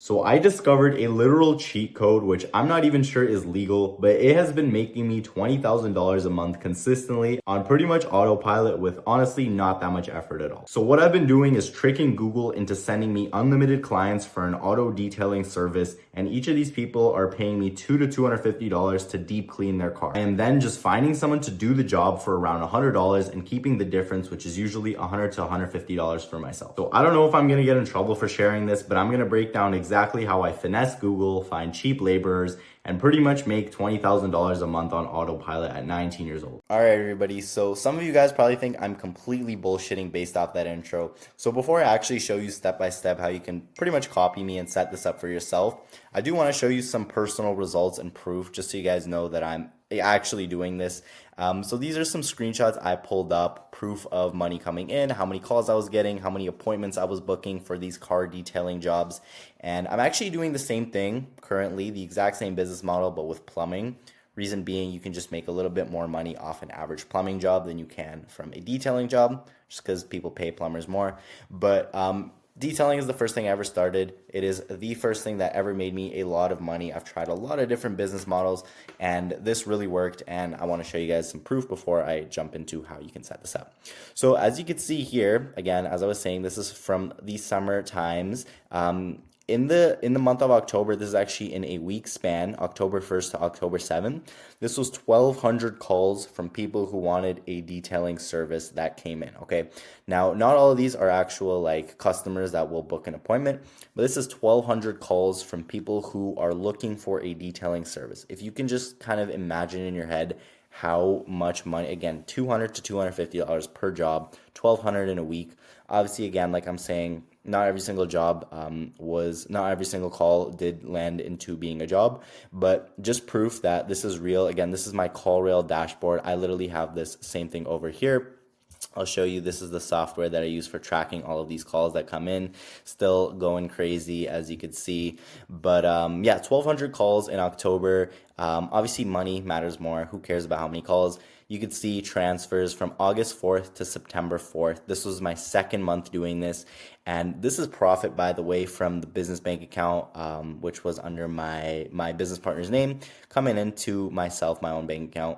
So I discovered a literal cheat code, which I'm not even sure is legal, but it has been making me $20,000 a month consistently on pretty much autopilot with honestly not that much effort at all. So what I've been doing is tricking Google into sending me unlimited clients for an auto detailing service, and each of these people are paying me $200 to $250 to deep clean their car. And then just finding someone to do the job for around $100 and keeping the difference, which is usually $100 to $150 for myself. So I don't know if I'm gonna get in trouble for sharing this, but I'm gonna break down exactly how I finesse Google, find cheap laborers, and pretty much make $20,000 a month on autopilot at 19 years old. All right, everybody. So some of you guys probably think I'm completely bullshitting based off that intro. So before I actually show you step by step how you can pretty much copy me and set this up for yourself, I do want to show you some personal results and proof just so you guys know that I'm actually doing this. So these are some screenshots I pulled up, proof of money coming in, how many calls I was getting, how many appointments I was booking for these car detailing jobs. And I'm actually doing the same thing currently, the exact same business model, but with plumbing. Reason being, you can just make a little bit more money off an average plumbing job than you can from a detailing job, just because people pay plumbers more. But detailing is the first thing I ever started. It is the first thing that ever made me a lot of money. I've tried a lot of different business models, and this really worked, and I want to show you guys some proof before I jump into how you can set this up. So as you can see here, again, as I was saying, this is from the summer times. In the month of October, this is actually in a week span, October 1st to October 7th. This was 1,200 calls from people who wanted a detailing service that came in, okay? Now, not all of these are actual like customers that will book an appointment, but this is 1,200 calls from people who are looking for a detailing service. If you can just kind of imagine in your head how much money, again, $200 to $250 per job, 1,200 in a week. Obviously, again, like I'm saying, not every single job not every single call did land into being a job, but just proof that this is real. Again, this is my call rail dashboard. I literally have this same thing over here. I'll show you, this is the software that I use for tracking all of these calls that come in. Still going crazy, as you could see. But yeah, 1,200 calls in October. Obviously, money matters more. Who cares about how many calls? You could see transfers from August 4th to September 4th. This was my second month doing this. And this is profit, by the way, from the business bank account, which was under my business partner's name, coming into myself, my own bank account.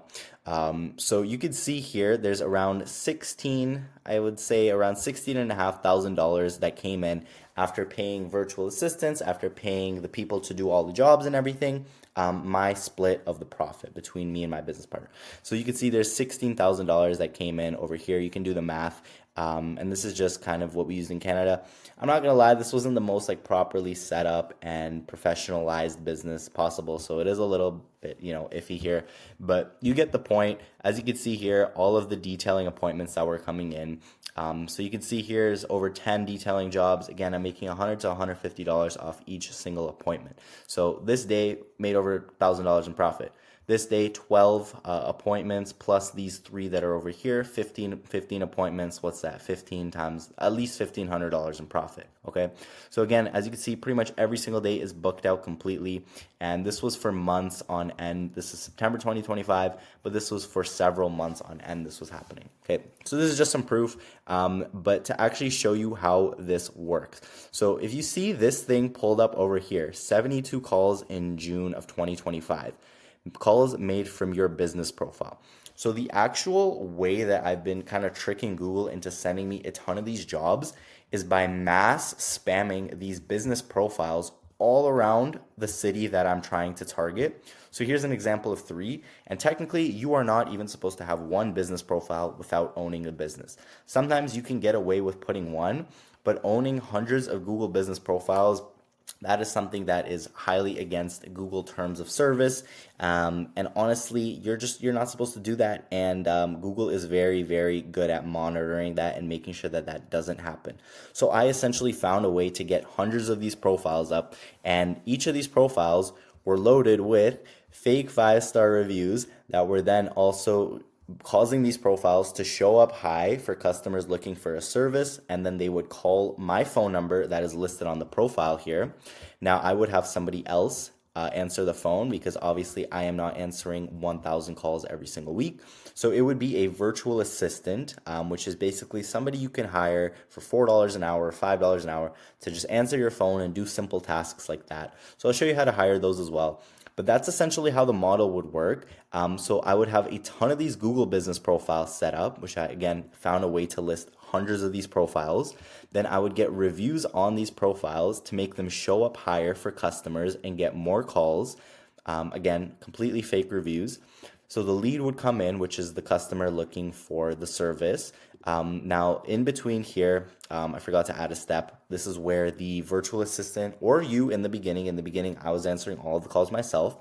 So you could see here, there's around around $16,500 that came in after paying virtual assistants, after paying the people to do all the jobs and everything, my split of the profit between me and my business partner. So you can see there's $16,000 that came in over here. You can do the math. And this is just kind of what we use in Canada. I'm not gonna lie, this wasn't the most like properly set up and professionalized business possible, so it is a little bit, iffy here, but you get the point. As you can see here, all of the detailing appointments that were coming in. So you can see here's over 10 detailing jobs. Again, I'm making $100 to $150 off each single appointment. So this day made over $1,000 in profit. This day, 12 appointments plus these 3 that are over here, 15 appointments. What's that? 15 times at least $1,500 in profit. Okay. So again, as you can see, pretty much every single day is booked out completely. And this was for months on end. This is September 2025, but this was for several months on end. This was happening. Okay. So this is just some proof, but to actually show you how this works. So if you see this thing pulled up over here, 72 calls in June of 2025. Calls made from your business profile. So the actual way that I've been kind of tricking Google into sending me a ton of these jobs is by mass spamming these business profiles all around the city that I'm trying to target. So here's an example of 3, and technically you are not even supposed to have one business profile without owning a business. Sometimes you can get away with putting one, but owning hundreds of Google business profiles, that is something that is highly against Google terms of service. And honestly, you're not supposed to do that. And Google is very, very good at monitoring that and making sure that that doesn't happen. So I essentially found a way to get hundreds of these profiles up, and each of these profiles were loaded with fake 5-star reviews that were then also causing these profiles to show up high for customers looking for a service, and then they would call my phone number that is listed on the profile here. Now I would have somebody else answer the phone because obviously I am not answering 1,000 calls every single week. So it would be a virtual assistant, which is basically somebody you can hire for $4 an hour, $5 an hour to just answer your phone and do simple tasks like that. So I'll show you how to hire those as well. But that's essentially how the model would work. So I would have a ton of these Google business profiles set up, which I, again, found a way to list hundreds of these profiles. Then I would get reviews on these profiles to make them show up higher for customers and get more calls. Again, completely fake reviews. So the lead would come in, which is the customer looking for the service. Now, in between here, I forgot to add a step. This is where the virtual assistant or you in the beginning, I was answering all of the calls myself,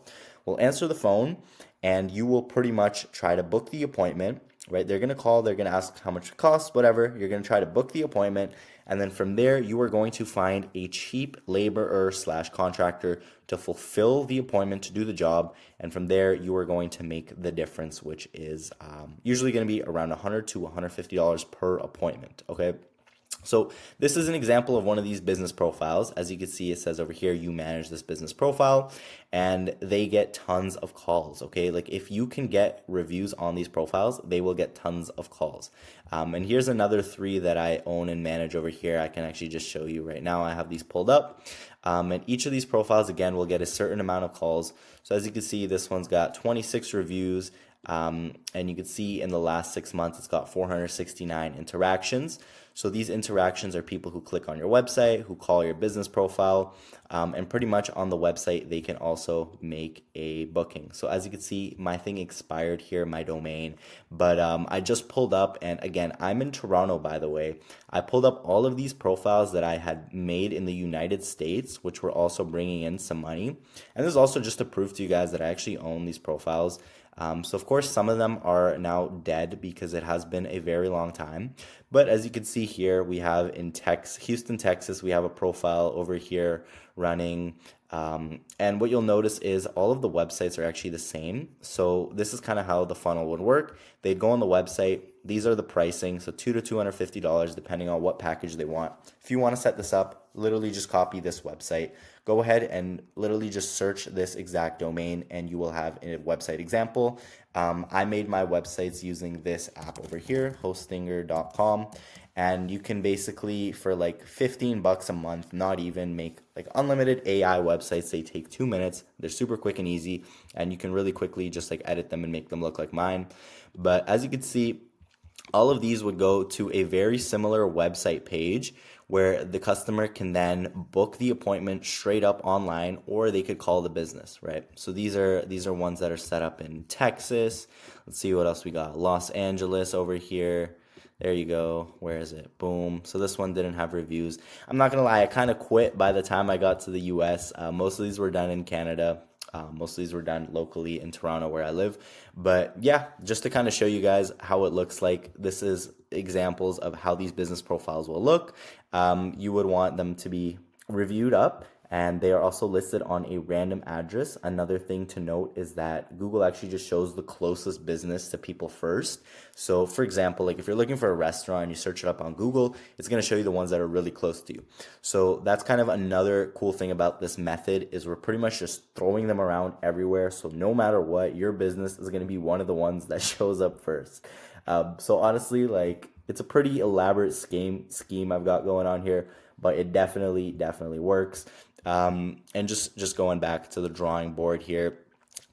will answer the phone and you will pretty much try to book the appointment, right? They're going to call, they're going to ask how much it costs, whatever. You're going to try to book the appointment. And then from there, you are going to find a cheap laborer / contractor to fulfill the appointment, to do the job. And from there, you are going to make the difference, which is usually going to be around $100 to $150 per appointment, okay? So this is an example of one of these business profiles. As you can see, it says over here, you manage this business profile, and they get tons of calls, okay? Like if you can get reviews on these profiles, they will get tons of calls. And here's another 3 that I own and manage over here. I can actually just show you right now. I have these pulled up. And each of these profiles, again, will get a certain amount of calls. So as you can see, this one's got 26 reviews. And you can see in the last 6 months, it's got 469 interactions. So these interactions are people who click on your website, who call your business profile, and pretty much on the website, they can also make a booking. So as you can see, my thing expired here, my domain, but I just pulled up, and again, I'm in Toronto, by the way. I pulled up all of these profiles that I had made in the United States, which were also bringing in some money. And this is also just to prove to you guys that I actually own these profiles. So of course, some of them are now dead because it has been a very long time. But as you can see here, we have in Houston, Texas, we have a profile over here running. And what you'll notice is all of the websites are actually the same. So this is kind of how the funnel would work. They'd go on the website. These are the pricing. So $2 to $250, depending on what package they want. If you want to set this up, literally just copy this website. Go ahead and literally just search this exact domain and you will have a website example. I made my websites using this app over here, hostinger.com. And you can basically, for like $15 a month, not even, make like unlimited AI websites. They take 2 minutes. They're super quick and easy. And you can really quickly just like edit them and make them look like mine. But as you can see, all of these would go to a very similar website page where the customer can then book the appointment straight up online, or they could call the business, right? So these are ones that are set up in Texas. Let's see what else we got. Los Angeles over here. There you go. Where is it? Boom. So this one didn't have reviews. I'm not going to lie. I kind of quit by the time I got to the US. Most of these were done in Canada. Most of these were done locally in Toronto where I live. But yeah, just to kind of show you guys how it looks like, this is examples of how these business profiles will look. You would want them to be reviewed up, and they are also listed on a random address. Another thing to note is that Google actually just shows the closest business to people first. So for example, like if you're looking for a restaurant and you search it up on Google, it's going to show you the ones that are really close to you. So that's kind of another cool thing about this method, is we're pretty much just throwing them around everywhere. So no matter what, your business is going to be one of the ones that shows up first. So honestly, like, it's a pretty elaborate scheme I've got going on here, but it definitely works. And just going back to the drawing board here,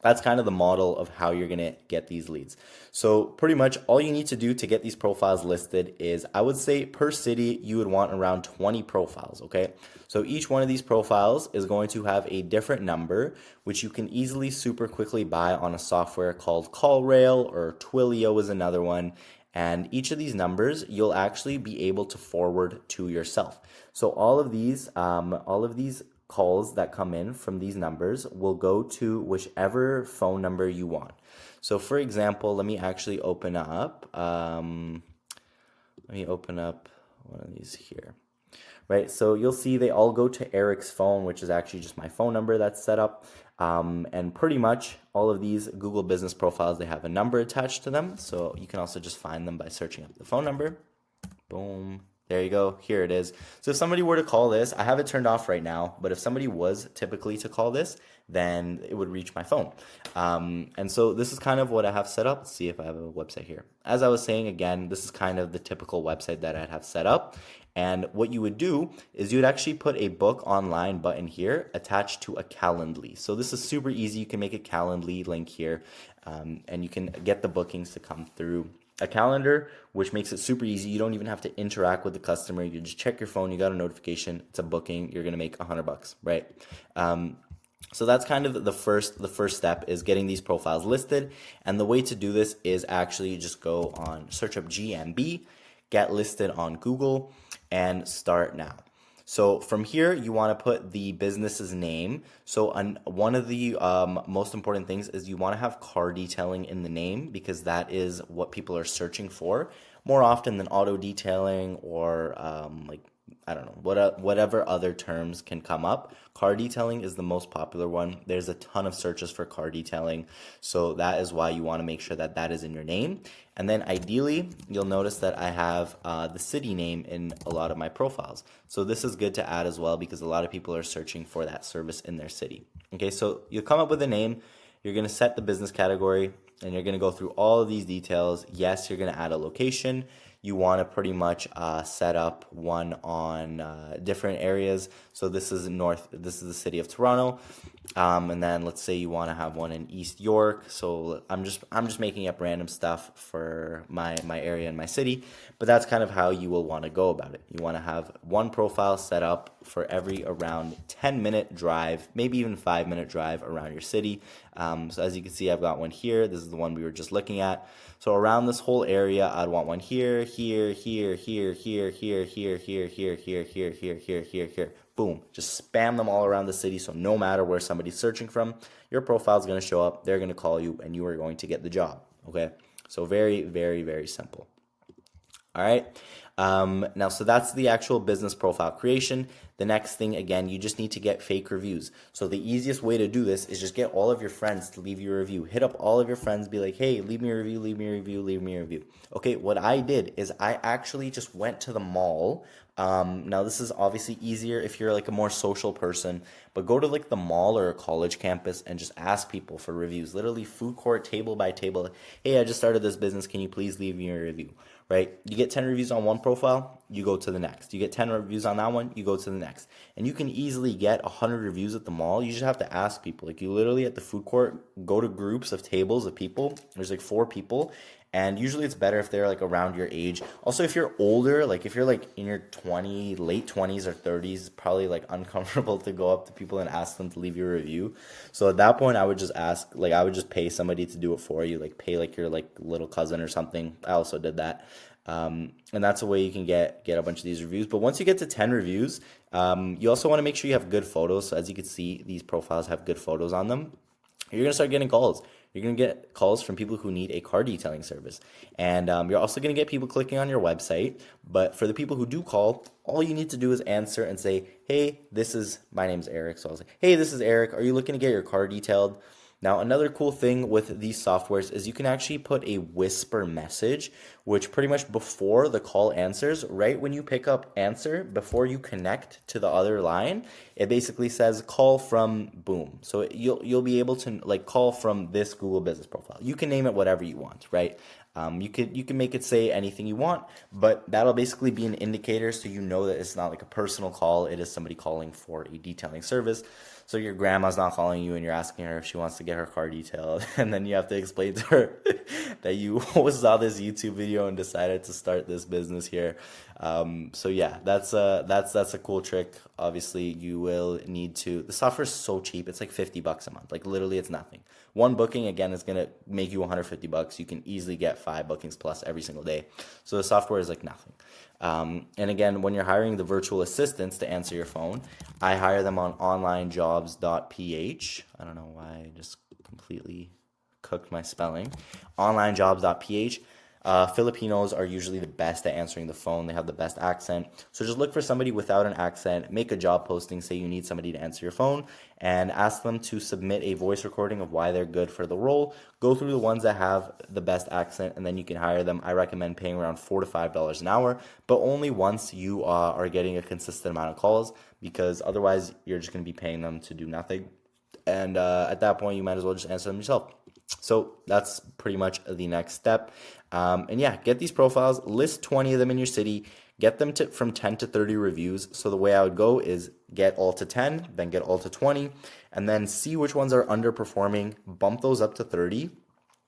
that's kind of the model of how you're going to get these leads. So pretty much all you need to do to get these profiles listed is, I would say per city, you would want around 20 profiles, okay? So each one of these profiles is going to have a different number, which you can easily super quickly buy on a software called CallRail, or Twilio is another one. And each of these numbers, you'll actually be able to forward to yourself. So all of these calls that come in from these numbers will go to whichever phone number you want. So for example, let me actually open up, one of these here. Right, so you'll see they all go to Eric's phone, which is actually just my phone number that's set up. And pretty much all of these Google business profiles, they have a number attached to them. So you can also just find them by searching up the phone number. Boom. There you go. Here it is. So if somebody were to call this, I have it turned off right now, but if somebody was typically to call this, then it would reach my phone. And so this is kind of what I have set up. Let's see if I have a website here. As I was saying, again, this is kind of the typical website that I'd have set up. And what you would do is you would actually put a book online button here attached to a Calendly. So this is super easy. You can make a Calendly link here, and you can get the bookings to come through a calendar, which makes it super easy. You don't even have to interact with the customer. You just check your phone, you got a notification, it's a booking, you're gonna make $100, right? So that's kind of the first step, is getting these profiles listed. And the way to do this is actually just go on, search up GMB, get listed on Google, and start now. So from here, you want to put the business's name. So one of the most important things is you want to have car detailing in the name, because that is what people are searching for more often than auto detailing or like, I don't know, whatever other terms can come up. Car detailing is the most popular one. There's a ton of searches for car detailing. So that is why you want to make sure that that is in your name. And then ideally, you'll notice that I have the city name in a lot of my profiles. So this is good to add as well, because a lot of people are searching for that service in their city. Okay, so you'll come up with a name, you're going to set the business category, and you're going to go through all of these details. Yes, you're going to add a location. You want to pretty much set up one on different areas. So this is this is the city of Toronto. And then let's say you want to have one in East York. So I'm just making up random stuff for my area and my city, but that's kind of how you will want to go about it. You want to have one profile set up for every around 10-minute drive, maybe even 5-minute drive around your city. So as you can see, I've got one here. This is the one we were just looking at. So around this whole area, I'd want one here, here, here, here, here, here, here, here, here, here, here, here, here, here, here. Boom. Just spam them all around the city. So no matter where somebody's searching from, your profile is going to show up. They're going to call you, and you are going to get the job. Okay. So very, very, very simple. All right. Now, so that's the actual business profile creation. The next thing, again, you just need to get fake reviews. So the easiest way to do this is just get all of your friends to leave you a review. Hit up all of your friends, be like, hey, leave me a review, leave me a review, leave me a review. Okay, what I did is I actually just went to the mall. Now this is obviously easier if you're like a more social person, but go to like the mall or a college campus and just ask people for reviews. Literally food court, table by table. Hey, I just started this business. Can you please leave me a review? Right? You get 10 reviews on one profile, you go to the next. You get 10 reviews on that one, you go to the next. And you can easily get 100 reviews at the mall. You just have to ask people. Like you literally at the food court, go to groups of tables of people. There's like 4 people. And usually it's better if they're like around your age. Also, if you're older, like if you're like in your late 20s or 30s, it's probably like uncomfortable to go up to people and ask them to leave you a review. So at that point, I would just ask, like I would just pay somebody to do it for you, like pay like your like little cousin or something. I also did that. And that's a way you can get a bunch of these reviews. But once you get to 10 reviews, you also want to make sure you have good photos. So as you can see, these profiles have good photos on them. You're going to start getting calls. You're going to get calls from people who need a car detailing service. And you're also going to get people clicking on your website. But for the people who do call, all you need to do is answer and say, hey, my name's Eric. So I'll say, hey, this is Eric. Are you looking to get your car detailed? Now, another cool thing with these softwares is you can actually put a whisper message, which pretty much before the call answers, right when you pick up answer, before you connect to the other line, it basically says call from boom. So you'll be able to like call from this Google business profile. You can name it whatever you want, right? You can make it say anything you want, but that'll basically be an indicator so you know that it's not like a personal call. It is somebody calling for a detailing service. So your grandma's not calling you and you're asking her if she wants to get her car detailed, and then you have to explain to her that you saw this YouTube video and decided to start this business here. So yeah, that's a cool trick. Obviously, you will need to. The software is so cheap; it's like $50 a month. Like literally, it's nothing. One booking again is gonna make you $150. You can easily get 5 bookings plus every single day. So the software is like nothing. And again, when you're hiring the virtual assistants to answer your phone, I hire them on onlinejobs.ph. I don't know why I just completely cooked my spelling. Onlinejobs.ph. Filipinos are usually the best at answering the phone. They have the best accent. So just look for somebody without an accent, make a job posting, say you need somebody to answer your phone, and ask them to submit a voice recording of why they're good for the role. Go through the ones that have the best accent, and then you can hire them. I recommend paying around $4 to $5 an hour, but only once you are getting a consistent amount of calls, because otherwise you're just going to be paying them to do nothing. And at that point, you might as well just answer them yourself. So that's pretty much the next step. And yeah, get these profiles, list 20 of them in your city, get them to from 10 to 30 reviews. So the way I would go is get all to 10, then get all to 20, and then see which ones are underperforming, bump those up to 30.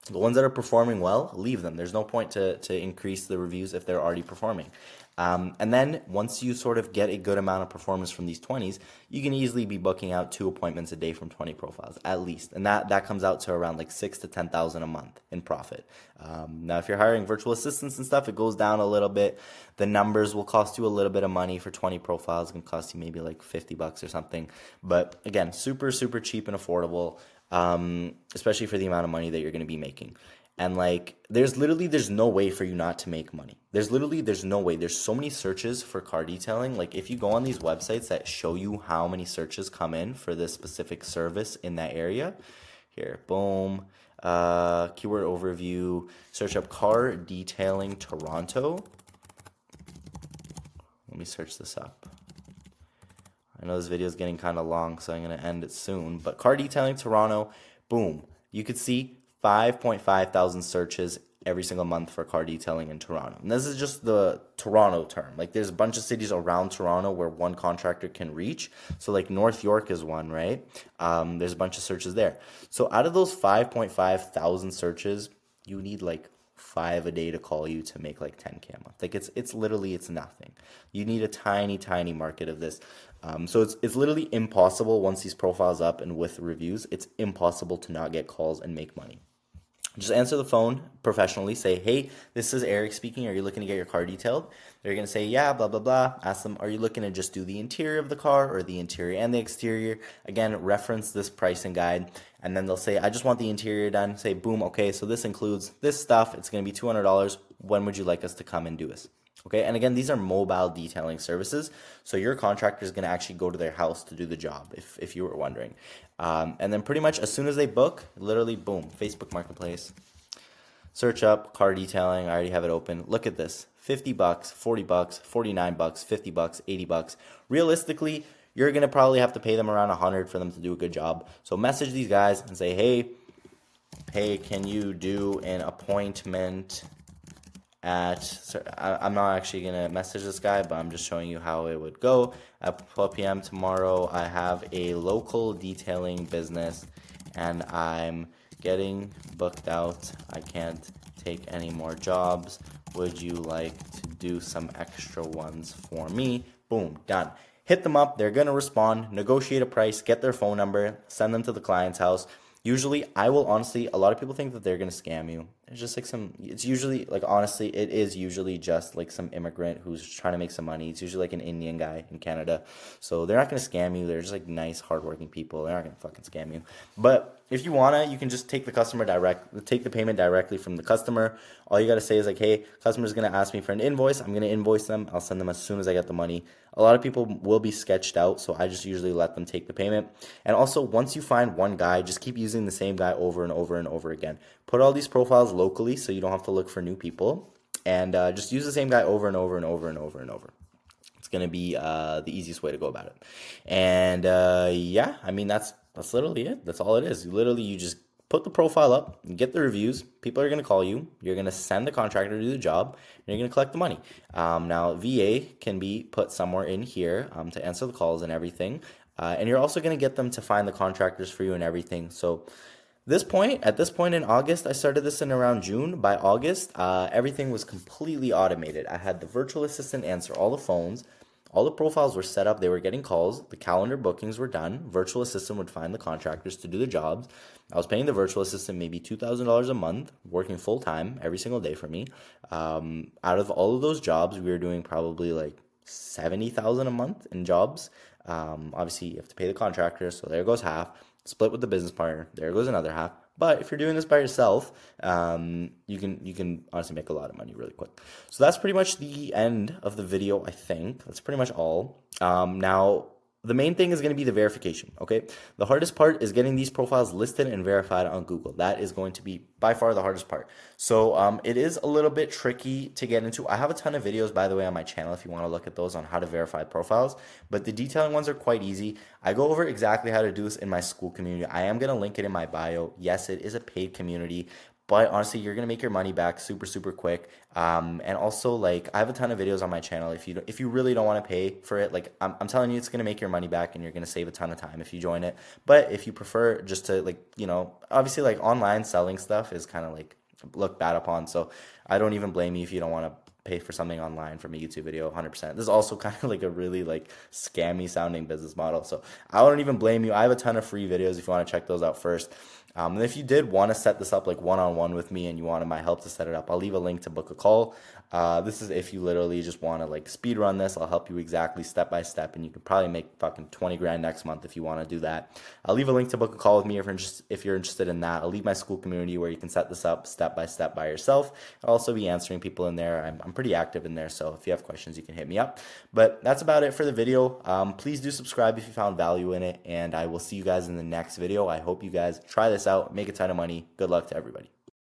The ones that are performing well, leave them. There's no point to increase the reviews if they're already performing. And then once you sort of get a good amount of performance from these 20s, you can easily be booking out 2 appointments a day from 20 profiles at least. And that comes out to around like 6 to 10,000 a month in profit. Now, if you're hiring virtual assistants and stuff, it goes down a little bit. The numbers will cost you a little bit of money for 20 profiles. It can cost you maybe like $50 or something. But again, super, super cheap and affordable. Especially for the amount of money that you're going to be making. And like, there's no way for you not to make money. There's no way. There's so many searches for car detailing. Like if you go on these websites that show you how many searches come in for this specific service in that area, here, boom, keyword overview, search up car detailing Toronto. Let me search this up. I know this video is getting kind of long, so I'm going to end it soon. But car detailing Toronto, boom. You could see 5.5 thousand searches every single month for car detailing in Toronto. And this is just the Toronto term. Like there's a bunch of cities around Toronto where one contractor can reach. So like North York is one, right? There's a bunch of searches there. So out of those 5.5 thousand searches, you need like 5 a day to call you to make like 10K a month. Like it's literally, it's nothing. You need a tiny, tiny market of this. So it's literally impossible once these profiles up and with reviews, it's impossible to not get calls and make money. Just answer the phone professionally. Say, hey, this is Eric speaking. Are you looking to get your car detailed? They're going to say, yeah, blah, blah, blah. Ask them, are you looking to just do the interior of the car or the interior and the exterior? Again, reference this pricing guide. And then they'll say, I just want the interior done. Say, boom, okay, so this includes this stuff. It's going to be $200. When would you like us to come and do this? Okay, and again, these are mobile detailing services, so your contractor is going to actually go to their house to do the job, if you were wondering. And then pretty much as soon as they book, literally, boom, Facebook Marketplace. Search up car detailing. I already have it open. Look at this, $50, $40, $49, $50, $80. Realistically, you're going to probably have to pay them around $100 for them to do a good job. So message these guys and say, hey, can you do an appointment I'm not actually going to message this guy, but I'm just showing you how it would go. At 12 p.m. tomorrow, I have a local detailing business, and I'm getting booked out. I can't take any more jobs. Would you like to do some extra ones for me? Boom, done. Hit them up. They're going to respond, negotiate a price, get their phone number, send them to the client's house. Usually, I will honestly, a lot of people think that they're going to scam you. It's just like it's usually, like honestly, it is usually just like some immigrant who's trying to make some money. It's usually like an Indian guy in Canada. So they're not going to scam you. They're just like nice, hardworking people. They're not going to fucking scam you. But if you want to, you can just take the payment directly from the customer. All you got to say is like, hey, customer's going to ask me for an invoice. I'm going to invoice them. I'll send them as soon as I get the money. A lot of people will be sketched out, so I just usually let them take the payment. And also, once you find one guy, just keep using the same guy over and over and over again. Put all these profiles locally so you don't have to look for new people. And just use the same guy over and over and over and over and over. It's going to be the easiest way to go about it. And yeah, I mean, that's literally it. That's all it is. You just put the profile up, get the reviews. People are going to call you. You're going to send the contractor to do the job, and you're going to collect the money. Now, VA can be put somewhere in here to answer the calls and everything. And you're also going to get them to find the contractors for you and everything. So at this point in August, I started this in around June. By August, everything was completely automated. I had the virtual assistant answer all the phones. All the profiles were set up. They were getting calls. The calendar bookings were done. Virtual assistant would find the contractors to do the jobs. I was paying the virtual assistant maybe $2,000 a month, working full time every single day for me. Out of all of those jobs, we were doing probably like $70,000 a month in jobs. Obviously, you have to pay the contractor, so there goes half. Split with the business partner. There goes another half. But if you're doing this by yourself, you can honestly make a lot of money really quick. So that's pretty much the end of the video, I think. That's pretty much all. Now, the main thing is going to be the verification, okay? The hardest part is getting these profiles listed and verified on Google. That is going to be by far the hardest part. So it is a little bit tricky to get into. I have a ton of videos, by the way, on my channel if you want to look at those on how to verify profiles, but the detailing ones are quite easy. I go over exactly how to do this in my school community. I am going to link it in my bio. Yes, it is a paid community, but honestly, you're gonna make your money back super, super quick. And also, like, I have a ton of videos on my channel. If you really don't want to pay for it, like, I'm telling you, it's gonna make your money back, and you're gonna save a ton of time if you join it. But if you prefer just to, like, obviously, like, online selling stuff is kind of like looked bad upon. So I don't even blame you if you don't want to pay for something online from a YouTube video. 100%. This is also kind of like a really like scammy sounding business model. So I wouldn't even blame you. I have a ton of free videos if you want to check those out first. And if you did want to set this up like one-on-one with me and you wanted my help to set it up, I'll leave a link to book a call. This is if you literally just want to like speed run this. I'll help you exactly step by step, and you could probably make fucking 20 grand next month if you want to do that. I'll leave a link to book a call with me if you're interested in that. I'll leave my school community where you can set this up step by step by yourself. I'll also be answering people in there. I'm pretty active in there, so if you have questions, you can hit me up. But that's about it for the video. Please do subscribe if you found value in it, and I will see you guys in the next video. I hope you guys try this out, make a ton of money. Good luck to everybody.